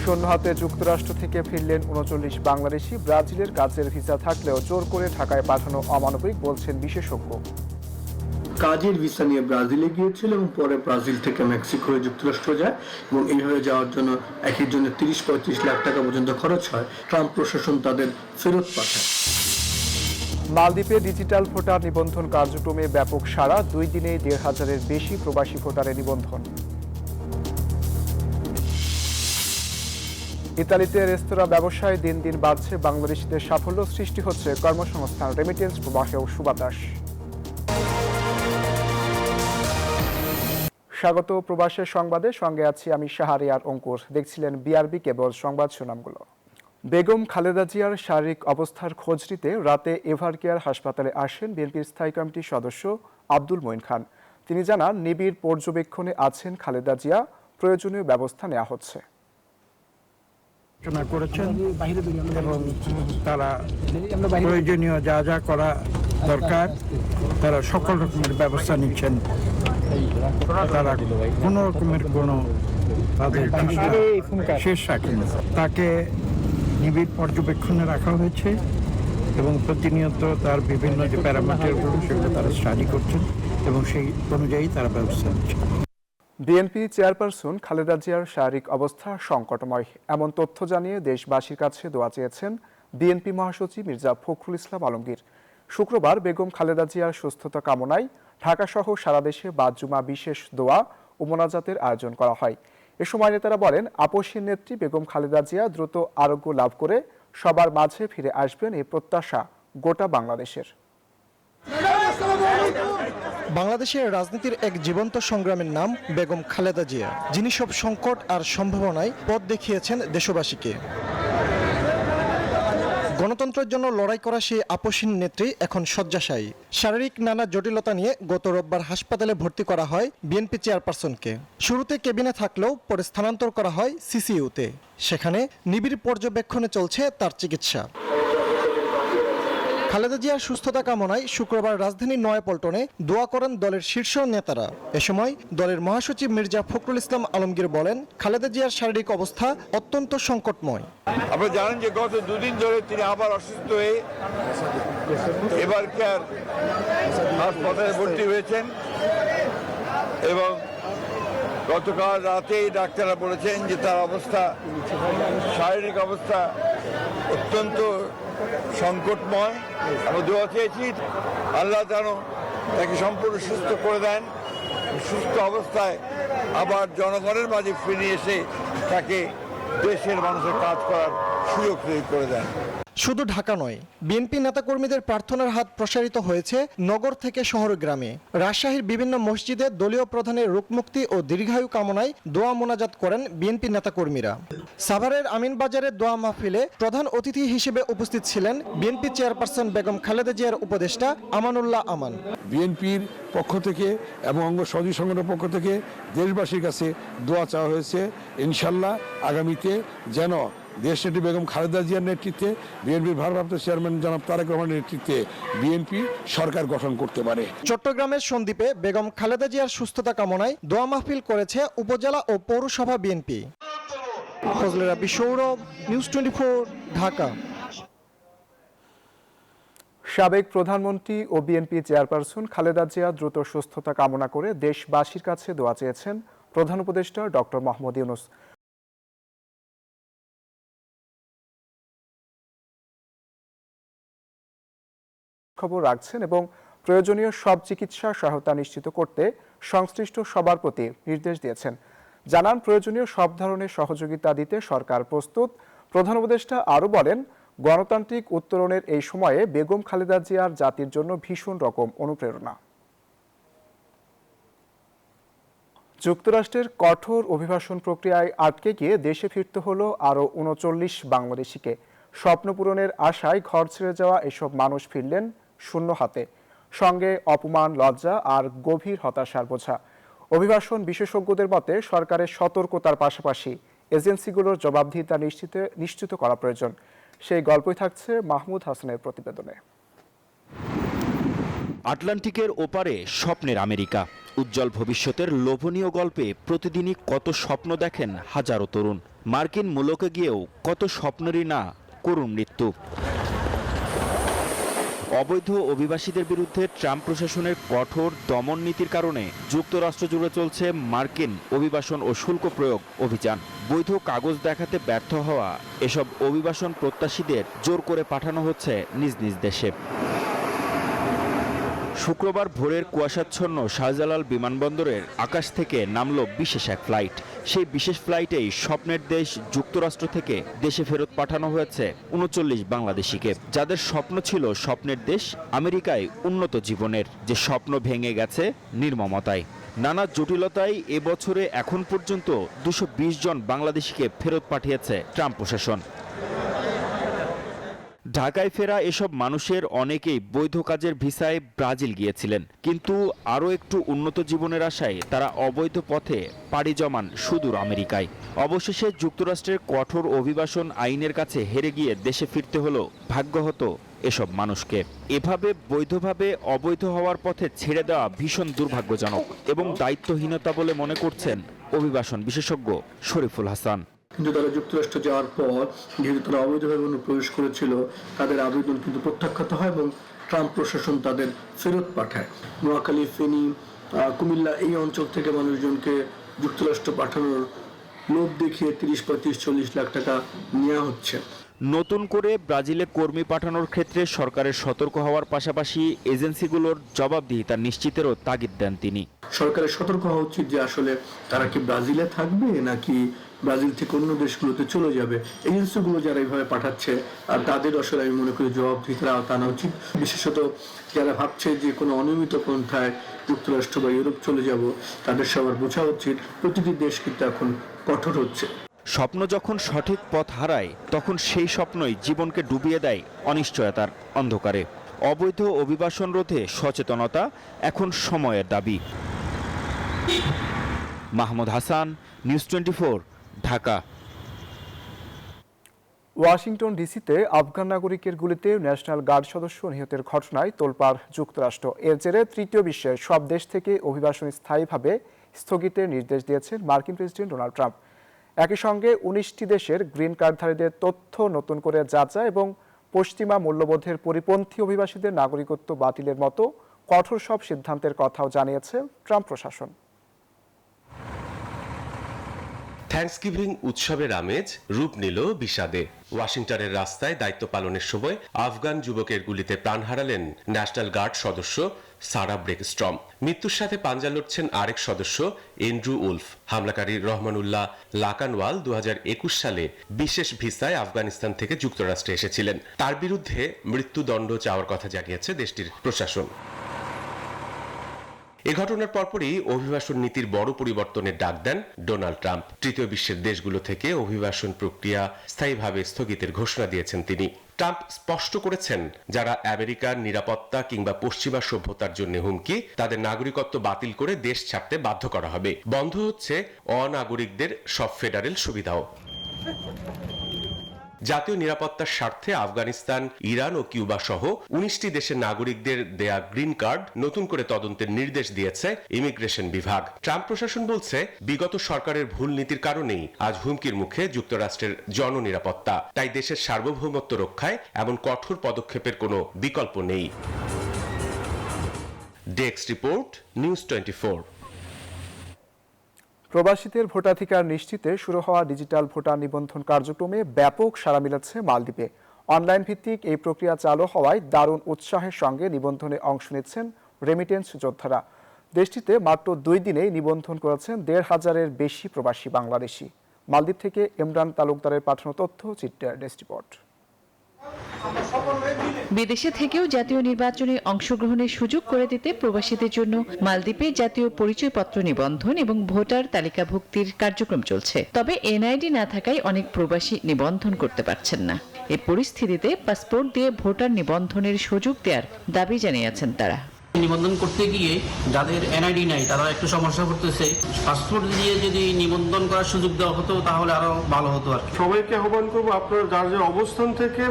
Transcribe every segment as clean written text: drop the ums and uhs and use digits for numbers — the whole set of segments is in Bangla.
শূন্য হাতে যুক্তরাষ্ট্র থেকে ফিরলেন ৩৯ বাংলাদেশি। ব্রাজিলের কাজের ভিসা থাকলেও জোর করে ঢাকায় পাঠানো অমানবিক বলছেন বিশেষজ্ঞ। কাজের ভিসা নিয়ে ব্রাজিলে গিয়েছিল এবং পরে ব্রাজিল থেকে মেক্সিকো হয়ে যুক্তরাষ্ট্র যায় এবং এইভাবে যাওয়ার জন্য এক একজনের ৩০-৩৫ লাখ টাকা পর্যন্ত খরচ হয়। ট্রাম্প প্রশাসন তাদের ফেরত পাঠায়। মালদ্বীপে ডিজিটাল ভোটার নিবন্ধন কার্যক্রমে ব্যাপক সাড়া। 2 দিনে ১,৫০০-এর বেশি প্রবাসী ভোটারের নিবন্ধন। ইতালিতে রেস্তোরাঁ ব্যবসায় দিন দিন বাড়ছে বাংলাদেশিদের সাফল্য, সৃষ্টি হচ্ছে কর্মসংস্থান, রেমিটেন্স প্রবাহেও সুবাতাস। স্বাগত প্রবাসের সংবাদে, সঙ্গে আছি আমি শাহরিয়ার অঙ্কুর। দেখছিলেন বিআরবি কেবল সংবাদ শিরোনামগুলো। বেগম খালেদা জিয়ার শারীরিক অবস্থার খোঁজ নিতে রাতে এভারকেয়ার হাসপাতালে আসেন বিএনপির স্থায়ী কমিটির সদস্য আব্দুল মঈন খান। তিনি জানান, নিবিড় পর্যবেক্ষণে আছেন খালেদা জিয়া, প্রয়োজনীয় ব্যবস্থা নেওয়া হচ্ছে। করেছেন এবং তারা প্রয়োজনীয় যা যা করা দরকার তারা সকল রকমের ব্যবস্থা নিচ্ছেন। তারা কোনো রকমের কোনো তাদের শেষ রাখেন। তাকে নিবিড় পর্যবেক্ষণে রাখা হয়েছে এবং প্রতিনিয়ত তার বিভিন্ন যে প্যারামিটারগুলো সেগুলো তারা স্টাডি করছেন এবং সেই অনুযায়ী তারা ব্যবস্থা নিচ্ছেন। বিএনপি চেয়ারপারসন খালেদা জিয়ার শারীরিক অবস্থা সংকটময়, এমন তথ্য জানিয়ে দেশবাসীর কাছে দোয়া চেয়েছেন বিএনপি মহাসচিব মির্জা ফখরুল ইসলাম আলমগীর। শুক্রবার বেগম খালেদা জিয়ার সুস্থতা কামনায় ঢাকাসহ সারা দেশে বাদ জুমা বিশেষ দোয়া ও মোনাজাতের আয়োজন করা হয়। এ সময় নেতারা বলেন, আপসীর নেত্রী বেগম খালেদা জিয়া দ্রুত আরোগ্য লাভ করে সবার মাঝে ফিরে আসবেন, এই প্রত্যাশা গোটা বাংলাদেশের। বাংলাদেশের রাজনীতির এক জীবন্ত সংগ্রামের নাম বেগম খালেদা জিয়া, যিনি সব সংকট আর সম্ভাবনায় পথ দেখিয়েছেন দেশবাসীকে। গণতন্ত্রের জন্য লড়াই করা সেই আপসীন নেত্রী এখন শয্যাশায়ী। শারীরিক নানা জটিলতা নিয়ে গত রোববার হাসপাতালে ভর্তি করা হয় বিএনপি চেয়ারপারসনকে। শুরুতে কেবিনে থাকলেও পরে স্থানান্তর করা হয় সিসিইউতে। সেখানে নিবিড় পর্যবেক্ষণে চলছে তার চিকিৎসা। খালেদা জিয়ার সুস্থতা কামনায় শুক্রবার রাজধানীর নয়াপল্টনে দোয়া করেন দলের শীর্ষ নেতারা। এ সময় দলের মহাসচিব মির্জা ফখরুল ইসলাম আলমগীর বলেন, খালেদা জিয়ার শারীরিক অবস্থা অত্যন্ত সংকটময়। আপনারা জানেন যে গত 2 দিন ধরে তিনি আবার অসুস্থ হয়ে এভারকেয়ার হাসপাতালে ভর্তি হয়েছেন এবং গতকাল রাতেই ডাক্তাররা বলেছেন যে তার অবস্থা, শারীরিক অবস্থা অত্যন্ত সংকটময়। আমরা দোয়া চেয়েছি আল্লাহ যেন তাকে সম্পূর্ণ সুস্থ করে দেন, সুস্থ অবস্থায় আবার জনগণের মাঝে ফিরে এসে তাকে দেশের মানুষের কাজ করার সুযোগ তৈরি করে দেন। শুধু ঢাকা নয়, বিএনপি নেতাকর্মীদের প্রার্থনার হাত প্রসারিত হয়েছে নগর থেকে শহর গ্রামে। রাজশাহীর বিভিন্ন মসজিদে দলীয় প্রধানের রোগমুক্তি ও দীর্ঘায়ু কামনায় দোয়া মোনাজাত করেন বিএনপি নেতাকর্মীরা। সাভারের আমিনবাজারের দোয়া মাহফিলে প্রধান অতিথি হিসেবে উপস্থিত ছিলেন বিএনপি চেয়ারপারসন বেগম খালেদা জিয়ার উপদেষ্টা আমানুল্লাহ আমান। বিএনপির পক্ষ থেকে এবং অঙ্গ সহযোগী সংগঠনের পক্ষ থেকে দেশবাসীর কাছে দোয়া চাওয়া হয়েছে, ইনশাল্লাহ আগামীতে যেন দেশনেত্রী বেগম খালেদা জিয়ার নেতৃত্বে, বিএনপির ভারপ্রাপ্ত চেয়ারম্যান জনাব তারেক রহমানের নেতৃত্বে বিএনপি সরকার গঠন করতে পারে। চট্টগ্রামের সন্দ্বীপে বেগম খালেদা জিয়ার সুস্থতা কামনায় দোয়া মাহফিল করেছে উপজেলা ও পৌরসভা বিএনপি। ফজলে রাব্বি সৌরভ, নিউজ 24, ঢাকা। সাবেক প্রধানমন্ত্রী ও বিএনপি চেয়ারপারসন খালেদা জিয়া দ্রুত সুস্থতা কামনা করে দেশবাসীর কাছে দোয়া চেয়েছেন প্রধান উপদেষ্টা ডক্টর মোহাম্মদ ইউনূস। খবর রাখছেন এবং প্রয়োজনীয় সব চিকিৎসা সহায়তা নিশ্চিত করতে সংশ্লিষ্ট সবার প্রতি নির্দেশ দিয়েছেন। জানান, প্রয়োজনীয় সব ধরনের সহযোগিতা দিতে সরকার প্রস্তুত। প্রধান উপদেষ্টা আরও বলেন, গণতান্ত্রিক উত্তরণের এই সময়ে বেগম খালেদা জিয়ার জাতির জন্য ভীষণ রকম অনুপ্রেরণা। যুক্তরাষ্ট্রের কঠোর অভিবাসন প্রক্রিয়ায় আটকে গিয়ে দেশে ফিরতে হলো আরও ৩৯ বাংলাদেশিকে। স্বপ্ন পূরণের আশায় ঘর ছেড়ে যাওয়া এসব মানুষ ফিরলেন শূন্য হাতে, সঙ্গে অপমান, লজ্জা আর গভীর হতাশার বোঝা। অভিবাসন বিশেষজ্ঞদের মতে সরকারের সতর্কতার পাশাপাশি এজেন্সিগুলোর জবাবদিহিতা নিশ্চিত করা প্রয়োজন। সেই গল্পই থাকছে মাহমুদ হাসানের প্রতিবেদনে। আটলান্টিকের ওপারে স্বপ্নের আমেরিকা, উজ্জ্বল ভবিষ্যতের লোভনীয় গল্পে প্রতিদিনই কত স্বপ্ন দেখেন হাজারো তরুণ। মার্কিন মুলুকে গিয়েও কত স্বপ্নেরই না করুণ মৃত্যু। অবৈধ অভিবাসীদের বিরুদ্ধে ট্রাম্প প্রশাসনের কঠোর দমন নীতির কারণে যুক্তরাষ্ট্র জুড়ে চলছে মার্কিন অভিবাসন ও শুল্ক প্রয়োগ অভিযান। বৈধ কাগজ দেখাতে ব্যর্থ হওয়া এসব অভিবাসন প্রত্যাশীদের জোর করে পাঠানো হচ্ছে নিজ নিজ দেশে। শুক্রবার ভোরের কুয়াশাচ্ছন্ন শাহজালাল বিমানবন্দরের আকাশ থেকে নামল বিশেষ এক ফ্লাইট। সেই বিশেষ ফ্লাইটেই স্বপ্নের দেশ যুক্তরাষ্ট্র থেকে দেশে ফেরত পাঠানো হয়েছে ৩৯ বাংলাদেশিকে, যাদের স্বপ্ন ছিল স্বপ্নের দেশ আমেরিকায় উন্নত জীবনের, যে স্বপ্ন ভেঙে গেছে নির্মমতায়। নানা জটিলতায় এবছরে এখন পর্যন্ত ২২০ জন বাংলাদেশিকে ফেরত পাঠিয়েছে ট্রাম্প প্রশাসন। ঢাকায় ফেরা এসব মানুষের অনেকেই বৈধ কাজের ভিসায় ব্রাজিল গিয়েছিলেন, কিন্তু আরও একটু উন্নত জীবনের আশায় তারা অবৈধ পথে পাড়ি জমান সুদূর আমেরিকায়। অবশেষে যুক্তরাষ্ট্রের কঠোর অভিবাসন আইনের কাছে হেরে গিয়ে দেশে ফিরতে হলো ভাগ্যহত এসব মানুষকে। এভাবে বৈধভাবে অবৈধ হওয়ার পথে ছেড়ে দেওয়া ভীষণ দুর্ভাগ্যজনক এবং দায়িত্বহীনতা বলে মনে করছেন অভিবাসন বিশেষজ্ঞ শরীফুল হাসান। কিন্তু তারা যুক্তরাষ্ট্র যাওয়ার পর যেহেতু তারা অবৈধভাবে অনুপ্রবেশ করেছিল, তাদের আবেদন কিন্তু প্রত্যাখ্যাত হয় এবং ট্রাম্প প্রশাসন তাদের ফেরত পাঠায়। নোয়াখালী, ফেনী, কুমিল্লা এই অঞ্চল থেকে মানুষজনকে যুক্তরাষ্ট্র পাঠানোর লোভ দেখিয়ে ৩০, ৩৫, ৪০ লাখ টাকা নেওয়া হচ্ছে। নতুন করে ব্রাজিলে কর্মী পাঠানোর ক্ষেত্রে সরকারের সতর্ক হওয়ার পাশাপাশি এজেন্সিগুলোর জবাবদিহিতা নিশ্চিতেরও তাগিদ দেন তিনি। সরকারের সতর্ক হওয়া উচিত যে আসলে তারা কি ব্রাজিলে থাকবে নাকি ব্রাজিল থেকে অন্য দেশগুলোতে চলে যাবে। এজেন্সিগুলো যারা এইভাবে পাঠাচ্ছে আর তাদের আসলে আমি মনে করি জবাবদিহিতার আওতায় আনা উচিত। বিশেষত যারা ভাবছে যে কোনো অনিয়মিত পন্থায় যুক্তরাষ্ট্র বা ইউরোপ চলে যাব, তাদের সবার বোঝা উচিত প্রতিটি দেশ কিন্তু এখন কঠোর হচ্ছে। স্বপ্ন যখন সঠিক পথ হারায় তখন সেই স্বপ্নই জীবনকে ডুবিয়ে দেয় অনিশ্চয়তার অন্ধকারে। অবৈধ অভিবাসন রোধে সচেতনতা এখন সময়ের দাবি। মাহমুদ হাসান, নিউজ 24, ঢাকা। ওয়াশিংটন ডিসিতে আফগান নাগরিকের গুলিতে ন্যাশনাল গার্ড সদস্য নিহতের ঘটনায় তোলপাড় যুক্তরাষ্ট্র। এর জেরে তৃতীয় বিশ্বের সব দেশ থেকে অভিবাসন স্থায়ীভাবে স্থগিতের নির্দেশ দিয়েছেন মার্কিন প্রেসিডেন্ট ডোনাল্ড ট্রাম্প। একই সঙ্গে ১৯টি দেশের গ্রিন কার্ডধারীদের তথ্য নতুন করে যাচাই এবং পশ্চিমা মূল্যবোধের পরিপন্থী অভিবাসীদের নাগরিকত্ব বাতিলের মতো কঠোর সব সিদ্ধান্তের কথাও জানিয়েছে ট্রাম্প প্রশাসন। থ্যাঙ্কসগিভিং উৎসবের আমেজ রূপ নিল বিষাদে। ওয়াশিংটনের রাস্তায় দায়িত্ব পালনের সময় আফগান যুবকের গুলিতে প্রাণ হারালেন ন্যাশনাল গার্ড সদস্য সারা ব্রেকস্ট্রম। মৃত্যুর সাথে পাঞ্জা লড়ছেন আরেক সদস্য এন্ড্রু উলফ। হামলাকারী রহমানুল্লাহ লাকানওয়াল ২০২১ সালে বিশেষ ভিসায় আফগানিস্তান থেকে যুক্তরাষ্ট্রে এসেছিলেন। তার বিরুদ্ধে মৃত্যুদণ্ড চাওয়ার কথা জানিয়েছে দেশটির প্রশাসন। এ ঘটনার পরপরই অভিবাসন নীতির বড় পরিবর্তনের ডাক দেন ডোনাল্ড ট্রাম্প। তৃতীয় বিশ্বের দেশগুলো থেকে অভিবাসন প্রক্রিয়া স্থায়ীভাবে স্থগিতের ঘোষণা দিয়েছেন তিনি। ট্রাম্প স্পষ্ট করেছেন, যারা আমেরিকার নিরাপত্তা কিংবা পশ্চিমা সভ্যতার জন্য হুমকি, তাদের নাগরিকত্ব বাতিল করে দেশ ছাড়তে বাধ্য করা হবে। বন্ধ হচ্ছে অনাগরিকদের সব ফেডারেল সুবিধাও। জাতীয় নিরাপত্তার স্বার্থে আফগানিস্তান, ইরান ও কিউবা সহ ১৯টি দেশের নাগরিকদের দেয়া গ্রিন কার্ড নতুন করে তদন্তের নির্দেশ দিয়েছে ইমিগ্রেশন বিভাগ। ট্রাম্প প্রশাসন বলছে, বিগত সরকারের ভুল নীতির কারণেই আজ হুমকির মুখে যুক্তরাষ্ট্রের জননিরাপত্তা। তাই দেশের সার্বভৌমত্ব রক্ষায় এমন কঠোর পদক্ষেপের কোনো বিকল্প নেই। Desk report, news 24। প্রবাসীদের ভোটাধিকার নিশ্চিতে শুরু হওয়া ডিজিটাল ভোটার নিবন্ধন কার্যক্রমে ব্যাপক সাড়া মিলেছে মালদ্বীপে। অনলাইন ভিত্তিক এই প্রক্রিয়া চালু হওয়ায় দারুণ উৎসাহের সঙ্গে নিবন্ধনে অংশ নিচ্ছেন রেমিটেন্স যোদ্ধারা। দেশটিতে মাত্র ২ দিনেই নিবন্ধন করেছেন ১৫০০-এর বেশি প্রবাসী বাংলাদেশি। মালদ্বীপ থেকে ইমরান তালুকদারের পাঠানো তথ্য, চিত্রের ডেস্ক রিপোর্ট। বিদেশে থেকেও জাতীয় নির্বাচনে অংশগ্রহণের সুযোগ করে দিতে প্রবাসীদের জন্য মালদ্বীপে জাতীয় পরিচয়পত্র নিবন্ধন এবং ভোটার তালিকাভুক্তির কার্যক্রম চলছে। তবে এনআইডি না থাকায় অনেক প্রবাসী নিবন্ধন করতে পারছেন না। এই পরিস্থিতিতে পাসপোর্ট দিয়ে ভোটার নিবন্ধনের সুযোগ দেওয়ার দাবি জানিয়েছেন তারা। নিবন্ধন করতে গিয়ে যাদের এনআইডি নাই তারা একটু সমস্যা করতেছে। পাসপোর্ট দিয়ে যদি নিবন্ধন করার সুযোগ দেওয়া হতো তাহলে আরো ভালো হতো আর কি। সবাইকে আহ্বান করবো, আপনারা যার যে অবস্থান থেকে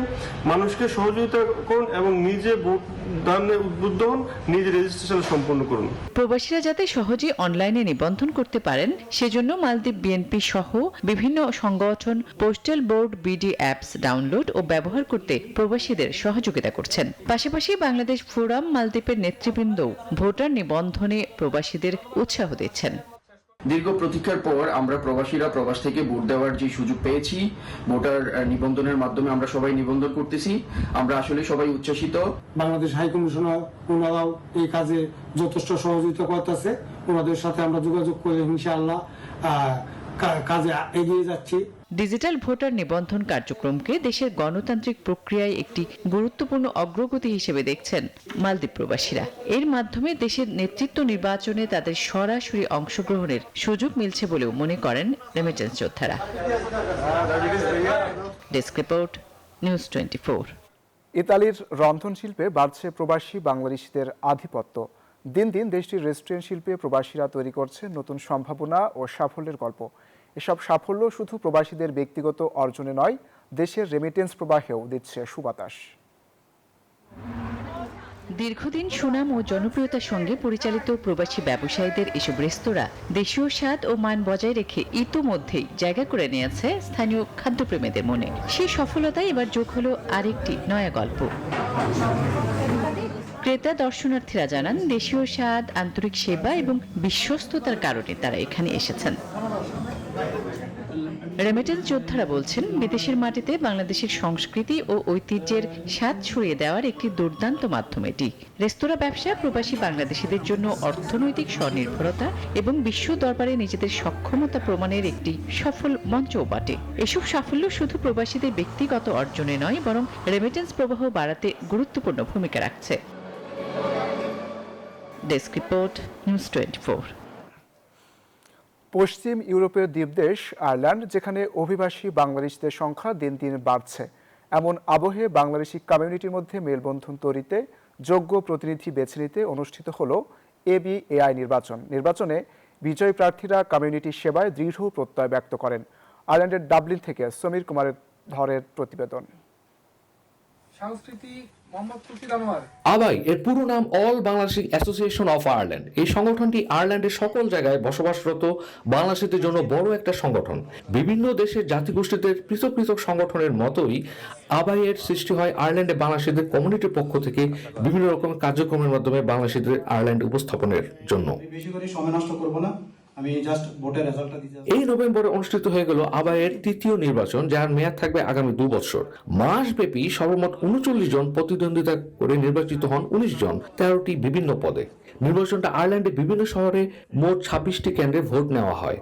মানুষকে সহযোগিতা করুন এবং নিজে ভোট দানে উদ্বুদ্ধ হন, নিজে রেজিস্ট্রেশন সম্পন্ন করুন। প্রবাসীরা যাতে সহজে অনলাইনে নিবন্ধন করতে পারেন সেজন্য মালদ্বীপ বিএনপি সহ বিভিন্ন সংগঠন postal board BD apps download ও ব্যবহার করতে প্রবাসীদের সহযোগিতা করছেন। পাশাপাশি বাংলাদেশ ফোরাম মালদ্বীপের নেতৃবৃন্দ ভোটার নিবন্ধনে প্রবাসীদের উৎসাহ দিচ্ছেন। দীর্ঘ প্রতীক্ষার পর আমরা প্রবাসীরা প্রবাস থেকে ভোট দেওয়ার যে সুযোগ পেয়েছি, ভোটার নিবন্ধনের মাধ্যমে আমরা সবাই নিবন্ধন করতেছি। আমরা আসলে সবাই উচ্ছ্বসিত। বাংলাদেশ হাই কমিশনার ওনারাও এই কাজে যথেষ্ট সহযোগিতা করতেছে। ওনাদের সাথে আমরা যোগাযোগ করে ইনশাআল্লাহ কাজে এগিয়ে যাচ্ছি। ডিজিটাল ভোটার নিবন্ধন কার্যক্রমকে দেশের গণতান্ত্রিক প্রক্রিয়ায় একটি গুরুত্বপূর্ণ অগ্রগতি হিসেবে দেখছেন মালদ্বীপ প্রবাসীরা। এর মাধ্যমে দেশের নেতৃত্ব নির্বাচনে তাদের সরাসরি অংশগ্রহণের সুযোগ মিলছে বলেও মনে করেন রেমিটেন্স যোদ্ধারা। Desk report, news 24। ইতালির রন্ধনশিল্পে বাড়ছে প্রবাসী বাংলাদেশিদের আধিপত্য। দিন দিন দেশটির রেস্টুরেন্ট শিল্পে প্রবাসীরা তৈরি করছে নতুন সম্ভাবনা ও সাফল্যের গল্প। এসব সাফল্য শুধু প্রবাসীদের ব্যক্তিগত অর্জনে নয়, দেশের রেমিটেন্স প্রবাহেও দিচ্ছে সুবাতাস। দীর্ঘদিন সুনাম ও জনপ্রিয়তার সঙ্গে পরিচালিত প্রবাসী ব্যবসায়ীদের এসব রেস্তোরাঁ দেশীয় স্বাদ ও মান বজায় রেখে ইতোমধ্যেই জায়গা করে নিয়েছে স্থানীয় খাদ্যপ্রেমীদের মনে। সেই সফলতায় এবার যোগ হলো আরেকটি নয়া গল্প। ক্রেতা দর্শনার্থীরা জানান দেশীয় স্বাদ, আন্তরিক সেবা এবং বিশ্বস্ততার কারণে তারা এখানে এসেছেন। রেমিটেন্স যোদ্ধারা বলছেন বিদেশের মাটিতে বাংলাদেশের সংস্কৃতি ও ঐতিহ্যের স্বাদ ছড়িয়ে দেওয়ার একটি দুর্দান্ত মাধ্যম এটি। রেস্তোরাঁ ব্যবসা প্রবাসী বাংলাদেশিদের জন্য অর্থনৈতিক স্বনির্ভরতা এবং বিশ্ব দরবারে নিজেদের সক্ষমতা প্রমাণের একটি সফল মঞ্চও বটে। এসব সাফল্য শুধু প্রবাসীদের ব্যক্তিগত অর্জনে নয়, বরং রেমিটেন্স প্রবাহ বাড়াতে গুরুত্বপূর্ণ ভূমিকা রাখছে। Desk report, news 24। পশ্চিম ইউরোপীয় দ্বীপদেশ আয়ারল্যান্ড, যেখানে অভিবাসী বাংলাদেশিদের সংখ্যা দিন দিন বাড়ছে, এমন আবহে বাংলাদেশি কমিউনিটির মধ্যে মেলবন্ধন তৈরিতে যোগ্য প্রতিনিধি বেছে নিতে অনুষ্ঠিত হলো ABAI নির্বাচনে বিজয়ী প্রার্থীরা কমিউনিটির সেবায় দৃঢ় প্রত্যয় ব্যক্ত করেন। আয়ারল্যান্ডের ডাবলিন থেকে সমীর কুমারের ধরের প্রতিবেদন। আবাই এর পুরো নাম all Bangladesh association of Ireland. এই সংগঠনটি আয়ারল্যান্ডের সকল জায়গায় বসবাসরত বাংলাদেশিদের জন্য বড় একটা সংগঠন। বিভিন্ন দেশের জাতিগোষ্ঠীদের পৃথক পৃথক সংগঠনের মতোই আবাইয়ের সৃষ্টি হয় আয়ারল্যান্ডে বাংলাদেশিদের কমিউনিটির পক্ষ থেকে বিভিন্ন রকম কার্যক্রমের মাধ্যমে বাংলাদেশিদের আয়ারল্যান্ড উপস্থাপনের জন্য। এই নভেম্বরে অনুষ্ঠিত হয়ে গেল আবাইয়ের তৃতীয় নির্বাচন, যার মেয়াদ থাকবে আগামী 2 বছর। মাসব্যাপী সর্বমোট 39 জন প্রতিদ্বন্দ্বিতা করে নির্বাচিত হন 19 জন 13টি বিভিন্ন পদে। নির্বাচনটা আয়ারল্যান্ডের বিভিন্ন শহরে মোট 26টি কেন্দ্রে ভোট নেওয়া হয়।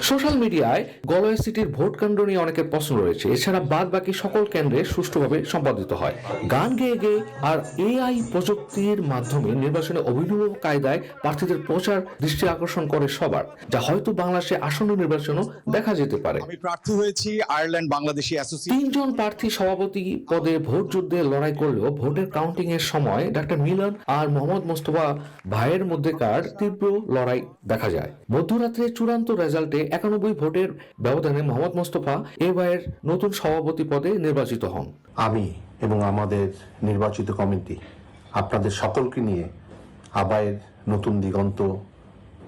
সোশ্যাল মিডিয়ায় গলওয়ে সিটির ভোট কেন্দ্র নিয়ে অনেকের প্রশ্ন রয়েছে। এছাড়া বাদ বাকি সকল কেন্দ্রে সুষ্ঠুভাবে সম্পাদিত হয়। গান গেয়ে গেয়ে আর AI প্রযুক্তির মাধ্যমে নির্বাচনে অভিনব কায়দায় প্রার্থীদের প্রচার দৃষ্টি আকর্ষণ করে সবার, যা হয়তো বাংলাদেশে আসন্ন নির্বাচনও দেখা যেতে পারে। আমি প্রার্থী হয়েছি আয়ারল্যান্ড বাংলাদেশি অ্যাসোসিয়েশন। 3 জন প্রার্থী সভাপতি পদে ভোট যুদ্ধে লড়াই করলেও ভোটের কাউন্টিং এর সময় ডাক্তার মিলন আর মোহাম্মদ মোস্তফা ভাইয়ের মধ্যেকার তীব্র লড়াই দেখা যায়। মধ্যরাত্রে চূড়ান্ত রেজাল্টে 91 ভোটের ব্যবধানে মোহাম্মদ মোস্তফা এবারের নতুন সভাপতি পদে নির্বাচিত হন। আমি এবং আমাদের নির্বাচিত কমিটি আপনাদের সকলকে নিয়ে আবাইয়ের নতুন দিগন্ত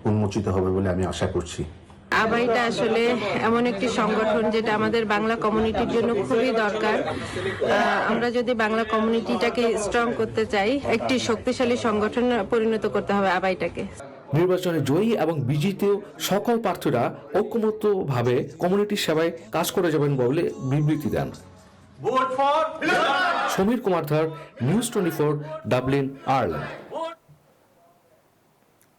উন্মোচিত হবে বলে আমি আশা করছি। আবাইটা আসলে এমন একটি সংগঠন যেটা আমাদের বাংলা কমিউনিটির জন্য খুবই দরকার। আমরা যদি বাংলা কমিউনিটিটাকে স্ট্রং করতে চাই, একটি শক্তিশালী সংগঠন পরিণত করতে হবে আবাইটাকে। নির্বাচনে জয়ী এবং বিজিত সকল প্রার্থীরা ঐক্যমত্যভাবে কমিউনিটির সেবায় কাজ করে যাবেন বলে বিবৃতি দেন। সমীর কুমার ধর, নিউজ 24, ডাবলিন, আয়ারল্যান্ড।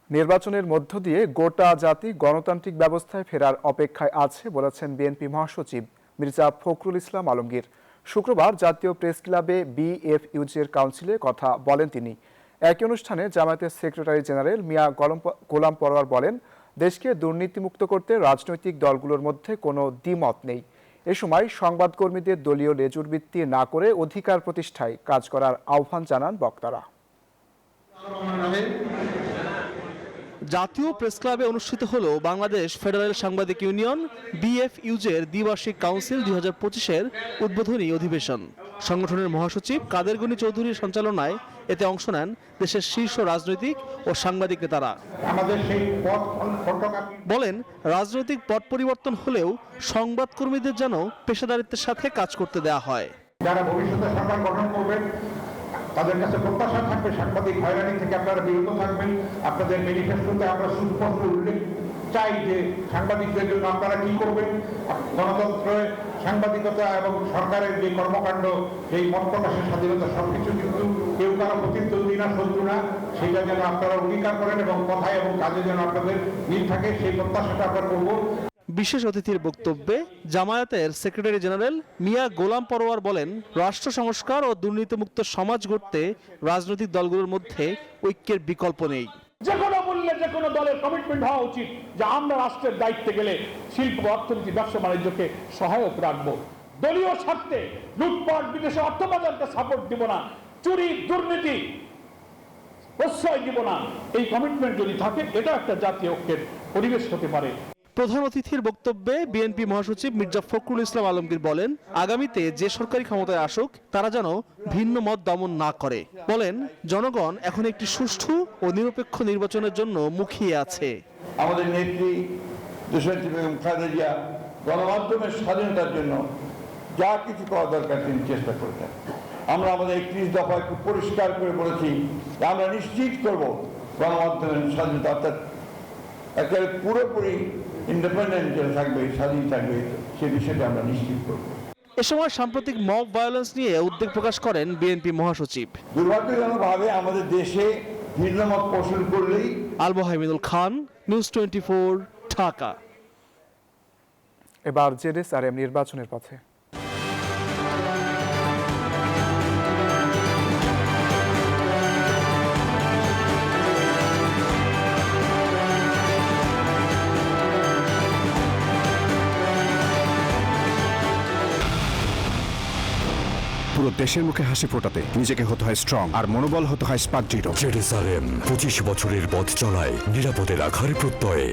নির্বাচনের মধ্য দিয়ে গোটা জাতি গণতান্ত্রিক ব্যবস্থায় ফেরার অপেক্ষায় আছে বলেছেন বিএনপি মহাসচিব মির্জা ফখরুল ইসলাম আলমগীর। শুক্রবার জাতীয় প্রেস ক্লাবে BFUG-এর কাউন্সিলে কথা বলেন তিনি। একই অনুষ্ঠানে জামায়াতের সেক্রেটারি জেনারেল মিয়া গোলাম পরোয়ার বলেন, দেশকে দুর্নীতিমুক্ত করতে রাজনৈতিক দলগুলোর মধ্যে কোনো দ্বিমত নেই। এ সময় সংবাদকর্মীদের দলীয় লেজুর ভিত্তি না করে অধিকার প্রতিষ্ঠায় কাজ করার আহ্বান জানান বক্তারা। জাতীয় প্রেস ক্লাবে অনুষ্ঠিত হলো বাংলাদেশ ফেডারেল সাংবাদিক ইউনিয়ন বিএফইউজের দ্বিবার্ষিক কাউন্সিল 2025-এর উদ্বোধনী অধিবেশন। সংগঠনের মহাসচিব কাদের গনি চৌধুরীর সঞ্চালনায় এতে অংশ নেন দেশের শীর্ষ রাজনৈতিক ও সাংবাদিক নেতারা। বলেন, রাজনৈতিক পট পরিবর্তন হলেও সংবাদকর্মীদের যেন পেশাদারিত্বের সাথে কাজ করতে দেয়া হয়। যারা ভবিষ্যতে সরকার গঠন করবেন তাদের কাছে প্রত্যাশা থাকবে সাংবাদিক হয়রানি থেকে আপনারা বিরত থাকবেন। আপনাদের ম্যানিফেস্টোতে আমরা সুস্পষ্ট উল্লেখ চাই যে সাংবাদিকদের জন্য আপনারা কি করবেন। গণতন্ত্রে সাংবাদিকতা এবং সরকারের যে কর্মকাণ্ড, সেই মত প্রকাশের স্বাধীনতা সবকিছু কিন্তু কেউ কারো প্রতিদ্বন্দ্বী না, শত্রু না, সেটা যেন আপনারা অঙ্গীকার করেন এবং কথায় এবং কাজে যেন আপনাদের মিল থাকে, সেই প্রত্যাশাটা আমরা করব। বিশেষ অতিথির বক্তব্যে জামায়াতের সেক্রেটারি জেনারেল মিয়া গোলাম পরোয়ার বলেন, রাষ্ট্র সংস্কার ও দুর্নীতিমুক্ত সমাজ গড়তে রাজনৈতিক দলগুলোর মধ্যে ঐক্যের বিকল্প নেই। যে কোনো মূল্যে যে কোনো দলের কমিটমেন্ট হওয়া উচিত যে আমরা রাষ্ট্রের দায়িত্বে গেলে শিল্প, অর্থনীতি, ব্যবসা বাণিজ্যকে সহায়ক রাখবো। দলীয় স্বার্থে লুটপাট, বিদেশে অর্থ বাজারকে সাপোর্ট দিব না, চুরি দুর্নীতি প্রশ্রয় দিব না। এই কমিটমেন্ট যদি থাকে, এটা একটা জাতীয় ঐক্যের পরিবেশ হতে পারে। প্রধান অতিথির বক্তব্যে বিএনপি মহাসচিব মির্জা ফখরুল ইসলাম আলমগীর বলেন, আগামীতে যে সরকারি ক্ষমতায় আসুক তারা যেন ভিন্ন মত দমন না করে। বলেন, জনগণ এখন একটি সুষ্ঠু ও নিরপেক্ষ নির্বাচনের জন্য মুখিয়ে আছে। আমাদের নেত্রী দেশনেত্রী বেগম খালেদা জিয়া গণমাধ্যমের স্বাধীনতার জন্য যা কিছু করা দরকার তিনি চেষ্টা করেছেন। আমরা আমাদের 31 দফায় খুব পরিষ্কার করে বলেছি যে আমরা নিশ্চিত করব গণমাধ্যমের স্বাধীনতা, অর্থাৎ একেবারে পুরোপুরি ইন্ডিপেন্ডেন্ট যেটা থাকবে, স্বাধীন থাকবে, সে বিষয়টা আমরা নিশ্চিত করব। এ সময় সাম্প্রতিক মব ভায়োলেন্স নিয়ে উদ্বেগ প্রকাশ করেন বিএনপি মহাসচিব। দুর্ভাগ্যজনকভাবে আমাদের দেশে ভিন্ন মত পোষণ করলেই। আলমহামিদুল খান, নিউজ 24, ঢাকা। এবার জেডএসআরএম নির্বাচনের পথে। পুরো দেশের মুখে হাসি ফোটাতে নিজেকে হতে হয় স্ট্রং, আর মনোবল হতে হয় স্পার্ক জিরো। জেডএসআরএম 25 বছরের পথ চলায় নিরাপদে রাখার প্রত্যয়ে।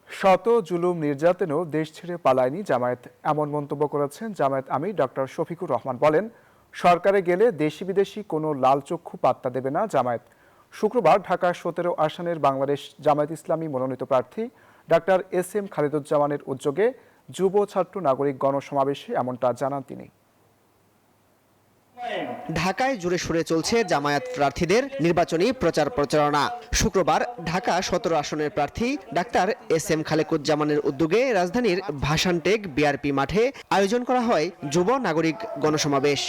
শত জুলুম নির্যাতনেও দেশ ছেড়ে পালায়নি জামায়াত, এমন মন্তব্য করেছেন জামায়াত আমির ডক্টর শফিকুর রহমান। বলেন, সরকারে গেলে দেশি বিদেশি কোনো লাল চক্ষু পাত্তা দেবে না জামায়াত। শুক্রবার ঢাকা 17 আসনের বাংলাদেশ জামায়াত ইসলামী মনোনীত প্রার্থী ডাক্তার SM খালিদুজ্জামানের উদ্যোগে যুব ছাত্র নাগরিক গণসমাবেশে এমনটা জানান তিনি। ঢাকায় জুড়ে সুরে চলছে জামায়াত প্রার্থীদের নির্বাচনী প্রচার প্রচারণা। শুক্রবার ঢাকা 17 আসনের প্রার্থী ডাক্তার SM খালেকুজ্জামানের উদ্যোগে রাজধানীর ভাসানটেক বিআরপি মাঠে আয়োজন করা হয় যুব নাগরিক গণসমাবেশ।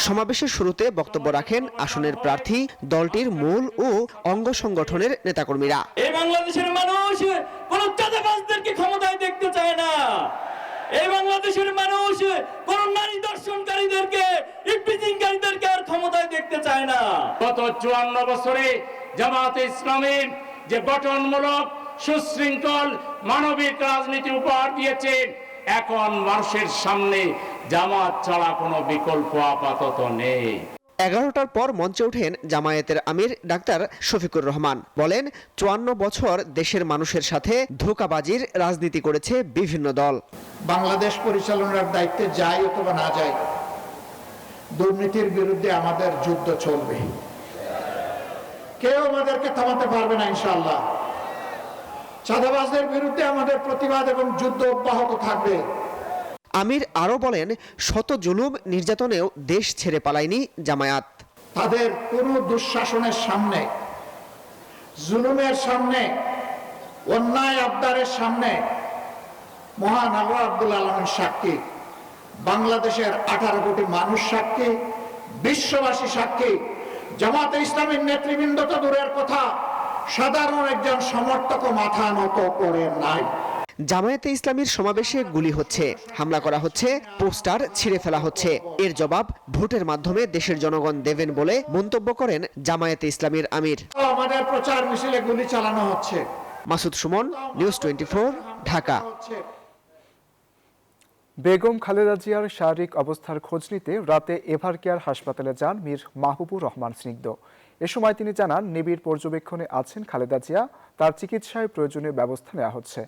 সমাবেশের শুরুতে বক্তব্য রাখেন আসনের প্রার্থী, দলটির মূল ও অঙ্গ সংগঠনের নেতাকর্মীরা। এই বাংলাদেশের মানুষ কোন চাঁদাবাজদেরকে ক্ষমতায় দেখতে চায় না। এই বাংলাদেশের মানুষ কোন নারী দর্শনকারীদেরকে, ইফটিজিংকারীদেরকে আর ক্ষমতায় দেখতে চায় না। গত 54 বছরে জামায়াতে ইসলামীর যে গঠনমূলক, সুশৃঙ্খল, মানবিক রাজনীতি উপহার দিয়েছে, এখন মানুষের সামনে জামাত ছাড়া কোনো বিকল্প আপাতত নেই। 11টার পর মঞ্চে ওঠেন জামায়াতের আমির ডাক্তার শফিকুর রহমান। বলেন, 54 বছর দেশের মানুষের সাথে ধোঁকাবাজির রাজনীতি করেছে বিভিন্ন দল। বাংলাদেশ পরিচালনার দায়িত্বে যাই অথবা না যাই, দুর্নীতির বিরুদ্ধে আমাদের যুদ্ধ চলবে। কেউ আমাদেরকে থামাতে পারবে না ইনশাআল্লাহ। চাঁদাবাজদের বিরুদ্ধে আমাদের প্রতিবাদ এবং যুদ্ধ অব্যাহত থাকবে। আমির আরো বলেন, শত জুলুম নির্যাতনেও দেশ ছেড়ে পালায়নি জামায়াত। তাদের কোনো দুঃশাসনের সামনে, জুলুমের সামনে, অন্যায় আবদারের সামনে মহান আল্লাহ আব্দুল আলমের সাক্ষী, বাংলাদেশের 18 কোটি মানুষ সাক্ষী, বিশ্ববাসী সাক্ষী। জামায়াতে ইসলামীর নেতৃবৃন্দ তো দূরের কথা, সাধারণ একজন সমর্থকও মাথা নত করে নাই। জামায়াতে ইসলামীর সমাবেশে গুলি হচ্ছে, হামলা করা হচ্ছে, পোস্টার ছিঁড়ে ফেলা হচ্ছে। এর জবাব ভোটের মাধ্যমে দেশের জনগণ দেবেন বলে মন্তব্য করেন জামায়াতে ইসলামীর আমির। আমাদের প্রচার মিছিলে গুলি চালানো হচ্ছে। মাসুদ সুমন, নিউজ 24, ঢাকা। বেগম খালেদা জিয়ার শারীরিক অবস্থার খোঁজ নিতে রাতে এভারকেয়ার হাসপাতালে যান মীর মাহবুবুর রহমান স্নিগ্ধ। এ সময় তিনি জানান, নিবিড় পর্যবেক্ষণে আছেন খালেদা জিয়া, তার চিকিৎসায় প্রয়োজনীয় ব্যবস্থা নেওয়া হচ্ছে।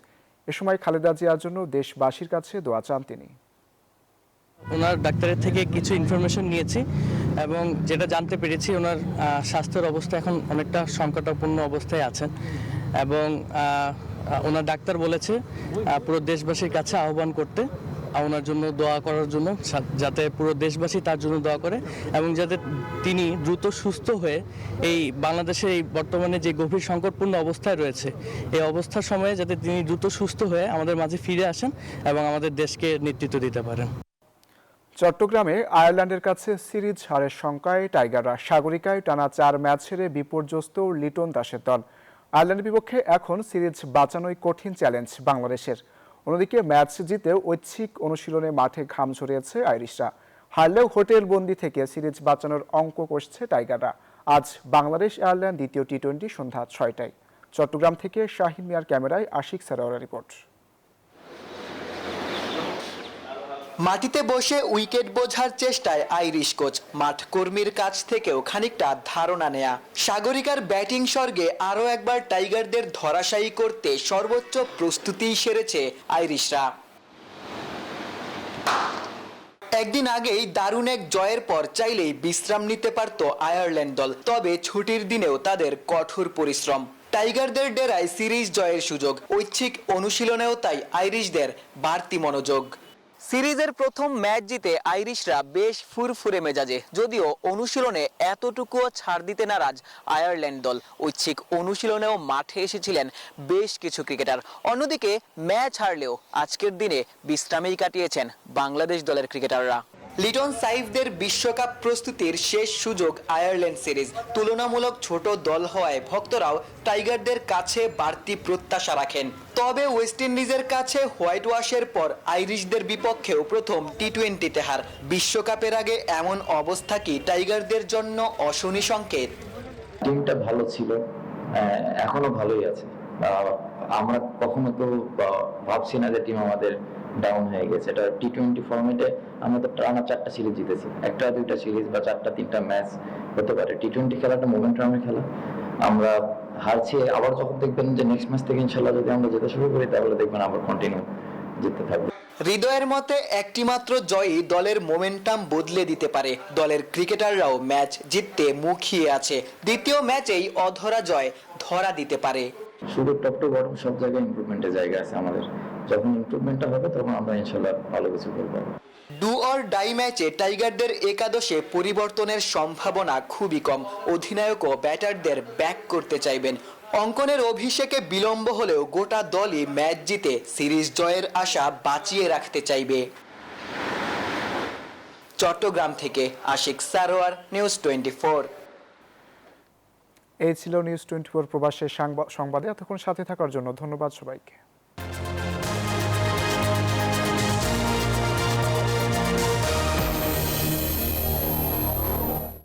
এ সময় খালেদা জিয়ার জন্য দেশবাসীর কাছে দোয়া চান তিনি। ওনার ডাক্তারের থেকে কিছু ইনফরমেশন নিয়েছি এবং যেটা জানতে পেরেছি ওনার স্বাস্থ্যের অবস্থা এখন অনেকটা সংকটাপন্ন অবস্থায় আছেন এবং ওনার ডাক্তার বলেছে পুরো দেশবাসীর কাছে আহ্বান করতে, ওনার জন্য দোয়া করার জন্য, যাতে পুরো দেশবাসী তার জন্য দোয়া করে এবং যাতে তিনি দ্রুত সুস্থ হয়ে এই বাংলাদেশের এই বর্তমানে যে গভীর সংকটপূর্ণ অবস্থায় রয়েছে এই অবস্থার সময়ে যাতে তিনি দ্রুত সুস্থ হয়ে আমাদের মাঝে ফিরে আসেন এবং আমাদের দেশকে নেতৃত্ব দিতে পারেন। চট্টগ্রামে আয়ারল্যান্ডের কাছে সিরিজ হারের শঙ্কায় টাইগাররা। সাগরিকায় টানা 4 ম্যাচ হেরে বিপর্যস্ত লিটন দাসের দল। আয়ারল্যান্ডের বিপক্ষে এখন সিরিজ বাঁচানোই কঠিন চ্যালেঞ্জ বাংলাদেশের। অন্যদিকে ম্যাচ জিতেও ঐচ্ছিক অনুশীলনে মাঠে ঘাম ঝরিয়েছে আইরিশরা। হারলেও হোটেল বন্দি থেকে সিরিজ বাঁচানোর অঙ্ক কষছে টাইগাররা। আজ বাংলাদেশ আয়ারল্যান্ড দ্বিতীয় টি-20 সন্ধ্যা 6টায়। চট্টগ্রাম থেকে শাহিন মিয়ার ক্যামেরায় আশিক সারোয়ারের রিপোর্ট। মাটিতে বসে উইকেট বোঝার চেষ্টায় আইরিশ কোচ, মাঠ কর্মীর কাছ থেকেও খানিকটা ধারণা নেয়া। সাগরিকার ব্যাটিং স্বর্গে আরও একবার টাইগারদের ধরাশায়ী করতে সর্বোচ্চ প্রস্তুতিই সেরেছে আইরিশরা। একদিন আগেই দারুণ এক জয়ের পর চাইলেই বিশ্রাম নিতে পারত আয়ারল্যান্ড দল, তবে ছুটির দিনেও তাদের কঠোর পরিশ্রম। টাইগারদের ডেরায় সিরিজ জয়ের সুযোগ, ঐচ্ছিক অনুশীলনেও তাই আইরিশদের বাড়তি মনোযোগ। সিরিজের প্রথম ম্যাচ জিতে আইরিশরা বেশ ফুরফুরে মেজাজে, যদিও অনুশীলনে এতটুকুও ছাড় দিতে নারাজ আয়ারল্যান্ড দল। ঐচ্ছিক অনুশীলনেও মাঠে এসেছিলেন বেশ কিছু ক্রিকেটার। অন্যদিকে ম্যাচ হারলেও আজকের দিনে বিশ্রামেই কাটিয়েছেন বাংলাদেশ দলের ক্রিকেটাররা। লিটন সাইফদের বিশ্বকাপ প্রস্তুতির শেষ সুযোগ আয়ারল্যান্ড সিরিজ। তুলনামূলক ছোট দল হওয়ায় ভক্তরাও টাইগারদের কাছে বাড়তি প্রত্যাশা রাখেন। তবে ওয়েস্ট ইন্ডিজের কাছে হোয়াইট ওয়াশের পর আইরিশদের বিপক্ষেও প্রথম টি-20তে হার। বিশ্বকাপের আগে এমন অবস্থা কি টাইগারদের জন্য অশনি সংকেত? টিমটা ভালো ছিল, এখনো ভালোই আছে। আমরা কখনো তো ভাবছি না যে টিম আমাদের ডাউন হয়ে গেছে। এটা টি-20 ফরম্যাটে আমরা তো টানা 4টা সিরিজ জিতেছি। 1টা 2টা সিরিজ বা 4টা 3টা ম্যাচ হতে পারে। টি-20 খেলাটা মোমেন্টামের খেলা। আমরা হারছি, আবার যখন দেখবেন যে নেক্সট ম্যাচ থেকে ইনশাল্লাহ যদি আমরা যেতে শুরু করি তাহলে দেখবেন আবার কন্টিনিউ জিততে থাকবে। হৃদয়ের মতে একটি মাত্র জয়ই দলের মোমেন্টাম বদলে দিতে পারে। দলের ক্রিকেটাররাও ম্যাচ জিততে মুখিয়ে আছে। দ্বিতীয় ম্যাচেই অধরা জয় ধরা দিতে পারে। শুধু টপ টু বটম সব জায়গায় ইমপ্রুভমেন্টের জায়গা আছে আমাদের। যখন ইমপ্রুভমেন্টটা হবে তখন আমরা ইনশাল্লাহ ভালো কিছু করব। ডু অর ডাই ম্যাচে টাইগারদের একাদশে পরিবর্তনের সম্ভাবনা খুবই কম। অধিনায়কও ব্যাটারদের ব্যাক করতে চাইবেন। অঙ্কনের অভিষেকে বিলম্ব হলেও গোটা দলই ম্যাচ জিতে সিরিজ জয়ের আশা বাঁচিয়ে রাখতে চাইবে। চট্টগ্রাম থেকে আশিক সারোয়ার, নিউজ 24। এই ছিল নিউজ 24 প্রবাসের সংবাদে। এতক্ষণ সাথে থাকার জন্য ধন্যবাদ সবাইকে।